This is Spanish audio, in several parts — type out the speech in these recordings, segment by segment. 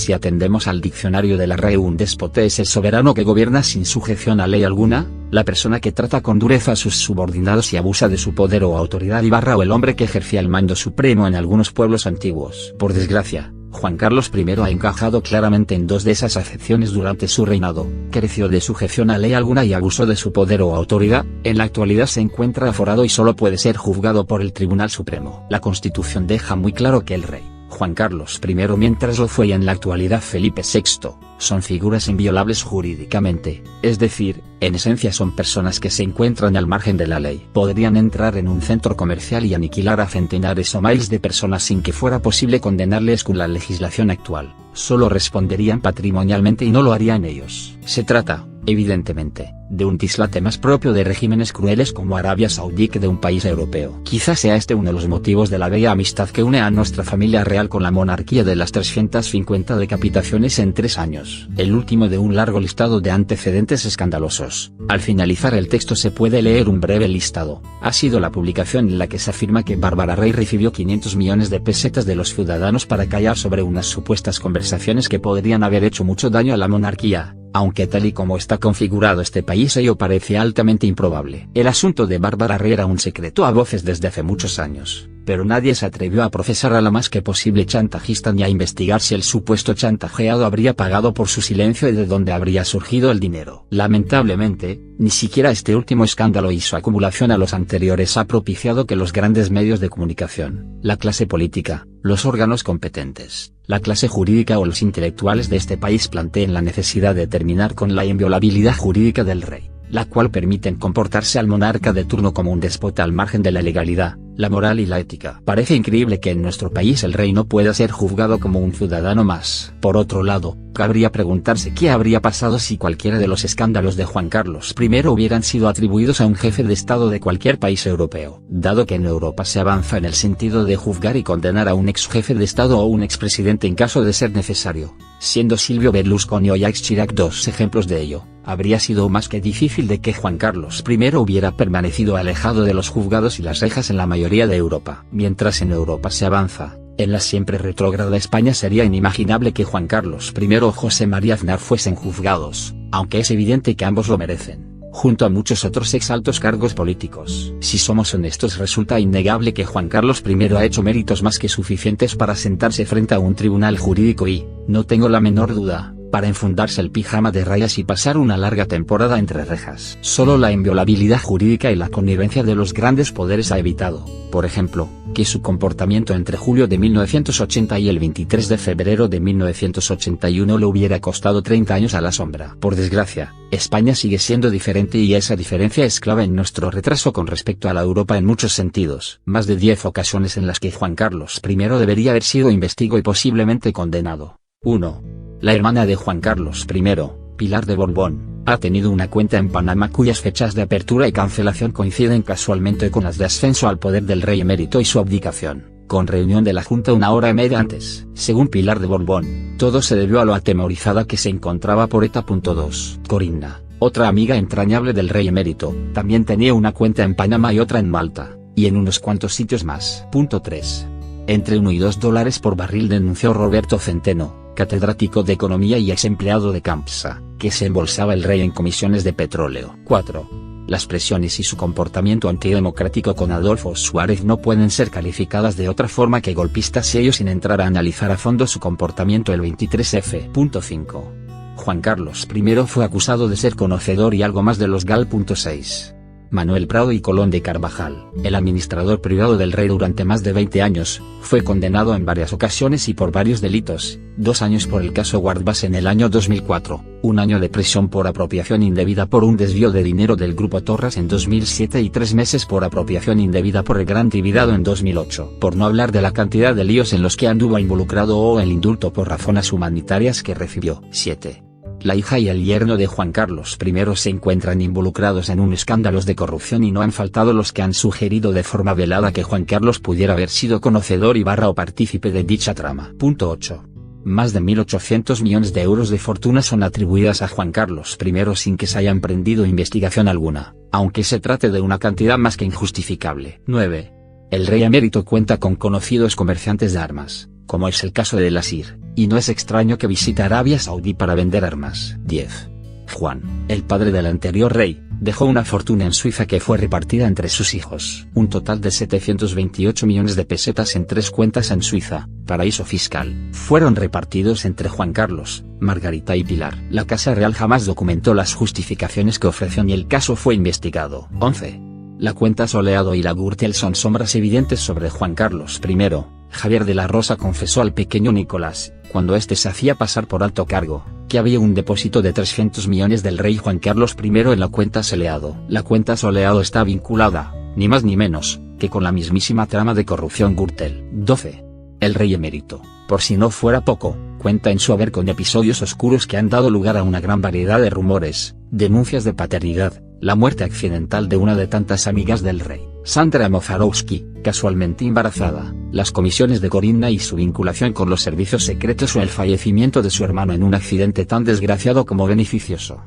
Si atendemos al diccionario de la RAE, un déspota es el soberano que gobierna sin sujeción a ley alguna, la persona que trata con dureza a sus subordinados y abusa de su poder o autoridad o el hombre que ejercía el mando supremo en algunos pueblos antiguos. Por desgracia, Juan Carlos I ha encajado claramente en dos de esas acepciones durante su reinado: careció de sujeción a ley alguna y abusó de su poder o autoridad. En la actualidad se encuentra aforado y solo puede ser juzgado por el Tribunal Supremo. La Constitución deja muy claro que el rey Juan Carlos I, mientras lo fue y en la actualidad Felipe VI, son figuras inviolables jurídicamente, es decir, en esencia son personas que se encuentran al margen de la ley. Podrían entrar en un centro comercial y aniquilar a centenares o miles de personas sin que fuera posible condenarles con la legislación actual, solo responderían patrimonialmente y no lo harían ellos. Se trata, evidentemente, de un dislate más propio de regímenes crueles como Arabia Saudí que de un país europeo. Quizás sea este uno de los motivos de la bella amistad que une a nuestra familia real con la monarquía de las 350 decapitaciones en 3 años. El último de un largo listado de antecedentes escandalosos. Al finalizar el texto se puede leer un breve listado. Ha sido la publicación en la que se afirma que Bárbara Rey recibió 500 millones de pesetas de los ciudadanos para callar sobre unas supuestas conversaciones que podrían haber hecho mucho daño a la monarquía. Aunque tal y como está configurado este país ello parece altamente improbable. El asunto de Bárbara Rey era un secreto a voces desde hace muchos años, pero nadie se atrevió a procesar a la más que posible chantajista ni a investigar si el supuesto chantajeado habría pagado por su silencio y de dónde habría surgido el dinero. Lamentablemente, ni siquiera este último escándalo y su acumulación a los anteriores ha propiciado que los grandes medios de comunicación, la clase política, los órganos competentes, la clase jurídica o los intelectuales de este país planteen la necesidad de terminar con la inviolabilidad jurídica del rey, la cual permiten comportarse al monarca de turno como un déspota al margen de la legalidad, la moral y la ética. Parece increíble que en nuestro país el rey no pueda ser juzgado como un ciudadano más. Por otro lado, cabría preguntarse qué habría pasado si cualquiera de los escándalos de Juan Carlos I hubieran sido atribuidos a un jefe de Estado de cualquier país europeo. Dado que en Europa se avanza en el sentido de juzgar y condenar a un ex jefe de Estado o un expresidente en caso de ser necesario, siendo Silvio Berlusconi o Jacques Chirac dos ejemplos de ello, habría sido más que difícil de que Juan Carlos I hubiera permanecido alejado de los juzgados y las rejas en la mayoría de Europa. Mientras en Europa se avanza, en la siempre retrógrada España sería inimaginable que Juan Carlos I o José María Aznar fuesen juzgados, aunque es evidente que ambos lo merecen, junto a muchos otros ex altos cargos políticos. Si somos honestos, resulta innegable que Juan Carlos I ha hecho méritos más que suficientes para sentarse frente a un tribunal jurídico y, no tengo la menor duda, para enfundarse el pijama de rayas y pasar una larga temporada entre rejas. Solo la inviolabilidad jurídica y la connivencia de los grandes poderes ha evitado, por ejemplo, que su comportamiento entre julio de 1980 y el 23 de febrero de 1981 le hubiera costado 30 años a la sombra. Por desgracia, España sigue siendo diferente y esa diferencia es clave en nuestro retraso con respecto a la Europa en muchos sentidos. Más de 10 ocasiones en las que Juan Carlos I debería haber sido investigado y posiblemente condenado. 1. La hermana de Juan Carlos I, Pilar de Borbón, ha tenido una cuenta en Panamá cuyas fechas de apertura y cancelación coinciden casualmente con las de ascenso al poder del rey emérito y su abdicación, con reunión de la Junta 1 hora y media antes. Según Pilar de Borbón, todo se debió a lo atemorizada que se encontraba por ETA. 2. Corinna, otra amiga entrañable del rey emérito, también tenía una cuenta en Panamá y otra en Malta, y en unos cuantos sitios más. 3. Entre $1 y $2 por barril denunció Roberto Centeno, catedrático de Economía y ex empleado de Campsa, que se embolsaba el rey en comisiones de petróleo. 4. Las presiones y su comportamiento antidemocrático con Adolfo Suárez no pueden ser calificadas de otra forma que golpistas y ello sin entrar a analizar a fondo su comportamiento. El 23F. 5. Juan Carlos I fue acusado de ser conocedor y algo más de los GAL. 6. Manuel Prado y Colón de Carvajal, el administrador privado del rey durante más de 20 años, fue condenado en varias ocasiones y por varios delitos: 2 años por el caso Guardbas en el año 2004, 1 año de prisión por apropiación indebida por un desvío de dinero del Grupo Torras en 2007 y 3 meses por apropiación indebida por el Gran Dividado en 2008, por no hablar de la cantidad de líos en los que anduvo involucrado o el indulto por razones humanitarias que recibió. 7. La hija y el yerno de Juan Carlos I se encuentran involucrados en un escándalo de corrupción y no han faltado los que han sugerido de forma velada que Juan Carlos pudiera haber sido conocedor y o partícipe de dicha trama. 8. Más de 1.800 millones de euros de fortuna son atribuidas a Juan Carlos I sin que se haya emprendido investigación alguna, aunque se trate de una cantidad más que injustificable. 9. El rey emérito cuenta con conocidos comerciantes de armas, como es el caso de Lasir, y no es extraño que visite Arabia Saudí para vender armas. 10. Juan, el padre del anterior rey, dejó una fortuna en Suiza que fue repartida entre sus hijos. Un total de 728 millones de pesetas en 3 cuentas en Suiza, paraíso fiscal, fueron repartidos entre Juan Carlos, Margarita y Pilar. La Casa Real jamás documentó las justificaciones que ofreció ni el caso fue investigado. 11. La cuenta Soleado y la Gürtel son sombras evidentes sobre Juan Carlos I. Javier de la Rosa confesó al pequeño Nicolás, cuando éste se hacía pasar por alto cargo, que había un depósito de 300 millones del rey Juan Carlos I en la cuenta Soleado. La cuenta Soleado está vinculada, ni más ni menos, que con la mismísima trama de corrupción Gürtel. 12. El rey emérito, por si no fuera poco, cuenta en su haber con episodios oscuros que han dado lugar a una gran variedad de rumores, denuncias de paternidad, la muerte accidental de una de tantas amigas del rey, Sandra Mofarowski, casualmente embarazada, las comisiones de Corinna y su vinculación con los servicios secretos o el fallecimiento de su hermano en un accidente tan desgraciado como beneficioso.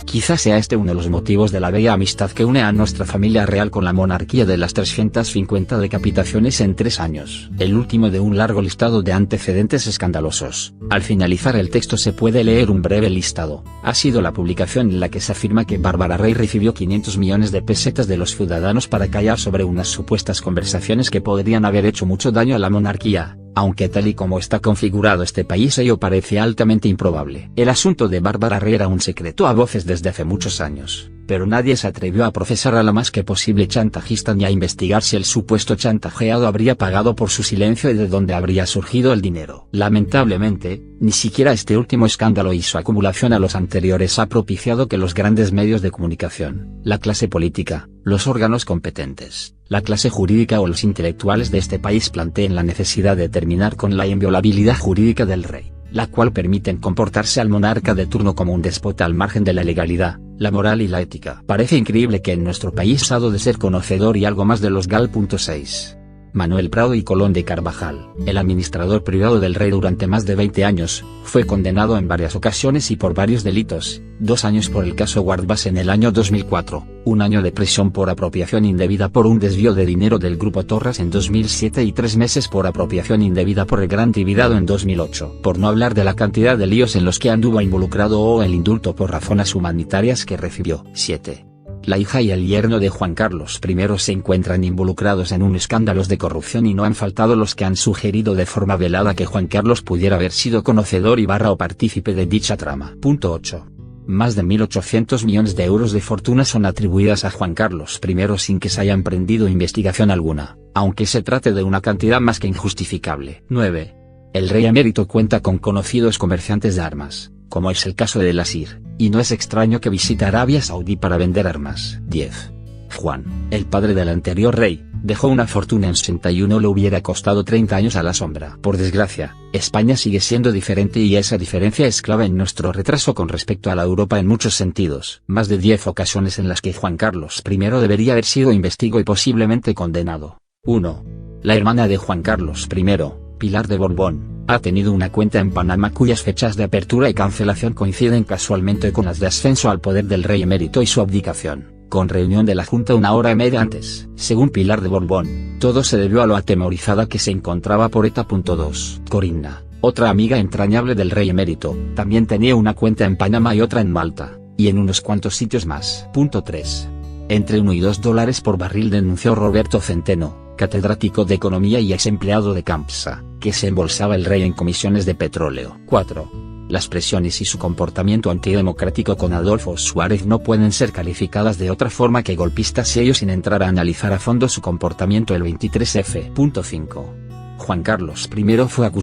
Quizás sea este uno de los motivos de la bella amistad que une a nuestra familia real con la monarquía de las 350 decapitaciones en 3 años. El último de un largo listado de antecedentes escandalosos. Al finalizar el texto se puede leer un breve listado. Ha sido la publicación en la que se afirma que Bárbara Rey recibió 500 millones de pesetas de los ciudadanos para callar sobre unas supuestas conversaciones que podrían haber hecho mucho daño a la monarquía. Aunque tal y como está configurado este país ello parece altamente improbable. El asunto de Bárbara Rey era un secreto a voces desde hace muchos años, pero nadie se atrevió a procesar a la más que posible chantajista ni a investigar si el supuesto chantajeado habría pagado por su silencio y de dónde habría surgido el dinero. Lamentablemente, ni siquiera este último escándalo y su acumulación a los anteriores ha propiciado que los grandes medios de comunicación, la clase política, los órganos competentes, la clase jurídica o los intelectuales de este país planteen la necesidad de terminar con la inviolabilidad jurídica del rey, la cual permiten comportarse al monarca de turno como un déspota al margen de la legalidad, la moral y la ética. Parece increíble que en nuestro país ha de ser conocedor y algo más de los GAL. 6. Manuel Prado y Colón de Carvajal, el administrador privado del rey durante más de 20 años, fue condenado en varias ocasiones y por varios delitos, 2 años por el caso Guardbas en el año 2004, 1 año de prisión por apropiación indebida por un desvío de dinero del Grupo Torras en 2007 y 3 meses por apropiación indebida por el Gran Tribidado en 2008, por no hablar de la cantidad de líos en los que anduvo involucrado o el indulto por razones humanitarias que recibió. 7. La hija y el yerno de Juan Carlos I se encuentran involucrados en un escándalos de corrupción y no han faltado los que han sugerido de forma velada que Juan Carlos pudiera haber sido conocedor o partícipe de dicha trama. 8. Más de 1.800 millones de euros de fortuna son atribuidas a Juan Carlos I sin que se haya emprendido investigación alguna, aunque se trate de una cantidad más que injustificable. 9. El rey emérito cuenta con conocidos comerciantes de armas, como es el caso de Nasir, y no es extraño que visite Arabia Saudí para vender armas. 10. Juan, el padre del anterior rey, dejó una fortuna en 61 le hubiera costado 30 años a la sombra. Por desgracia, España sigue siendo diferente y esa diferencia es clave en nuestro retraso con respecto a la Europa en muchos sentidos. Más de 10 ocasiones en las que Juan Carlos I debería haber sido investigado y posiblemente condenado. 1. La hermana de Juan Carlos I, Pilar de Borbón, ha tenido una cuenta en Panamá cuyas fechas de apertura y cancelación coinciden casualmente con las de ascenso al poder del rey emérito y su abdicación, con reunión de la Junta 1 hora y media antes. Según Pilar de Borbón, todo se debió a lo atemorizada que se encontraba por ETA. 2. Corinna, otra amiga entrañable del rey emérito, también tenía una cuenta en Panamá y otra en Malta, y en unos cuantos sitios más. 3. Entre $1 y $2 por barril denunció Roberto Centeno, catedrático de Economía y ex empleado de Campsa, que se embolsaba el rey en comisiones de petróleo. 4. Las presiones y su comportamiento antidemocrático con Adolfo Suárez no pueden ser calificadas de otra forma que golpistas y ello sin entrar a analizar a fondo su comportamiento. El 23F. 5. Juan Carlos I fue acusado.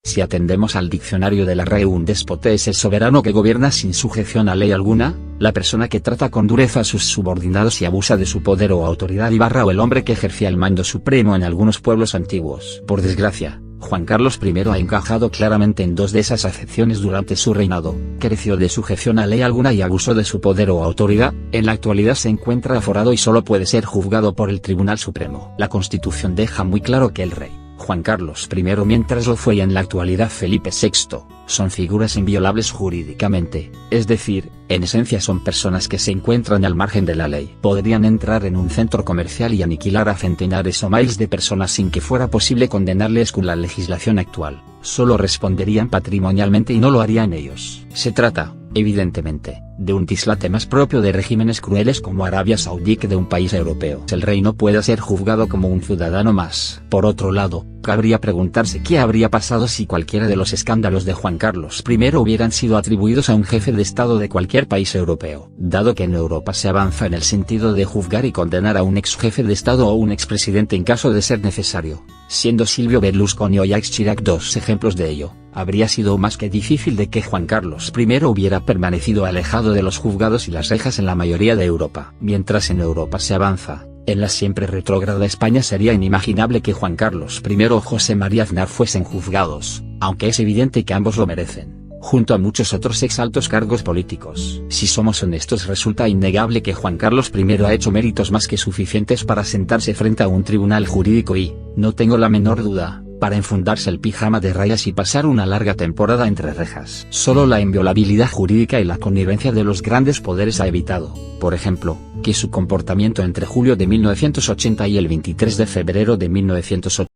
Si atendemos al diccionario de la RAE, un déspota es el soberano que gobierna sin sujeción a ley alguna, la persona que trata con dureza a sus subordinados y abusa de su poder o autoridad o el hombre que ejercía el mando supremo en algunos pueblos antiguos. Por desgracia, Juan Carlos I ha encajado claramente en 2 de esas acepciones durante su reinado, careció de sujeción a ley alguna y abusó de su poder o autoridad. En la actualidad se encuentra aforado y solo puede ser juzgado por el Tribunal Supremo. La Constitución deja muy claro que el rey Juan Carlos I mientras lo fue y en la actualidad Felipe VI, son figuras inviolables jurídicamente, es decir, en esencia son personas que se encuentran al margen de la ley. Podrían entrar en un centro comercial y aniquilar a centenares o miles de personas sin que fuera posible condenarles con la legislación actual, solo responderían patrimonialmente y no lo harían ellos. Se trata, evidentemente, de un dislate más propio de regímenes crueles como Arabia Saudí que de un país europeo. El rey no puede ser juzgado como un ciudadano más. Por otro lado, cabría preguntarse qué habría pasado si cualquiera de los escándalos de Juan Carlos I hubieran sido atribuidos a un jefe de Estado de cualquier país europeo. Dado que en Europa se avanza en el sentido de juzgar y condenar a un ex jefe de Estado o un expresidente en caso de ser necesario, siendo Silvio Berlusconi o Jacques Chirac dos ejemplos de ello, habría sido más que difícil de que Juan Carlos I hubiera permanecido alejado de los juzgados y las rejas en la mayoría de Europa. Mientras en Europa se avanza, en la siempre retrógrada España sería inimaginable que Juan Carlos I o José María Aznar fuesen juzgados, aunque es evidente que ambos lo merecen, junto a muchos otros exaltos cargos políticos. Si somos honestos, resulta innegable que Juan Carlos I ha hecho méritos más que suficientes para sentarse frente a un tribunal jurídico y, no tengo la menor duda, para enfundarse el pijama de rayas y pasar una larga temporada entre rejas. Solo la inviolabilidad jurídica y la connivencia de los grandes poderes ha evitado, por ejemplo, que su comportamiento entre julio de 1980 y el 23 de febrero de 1980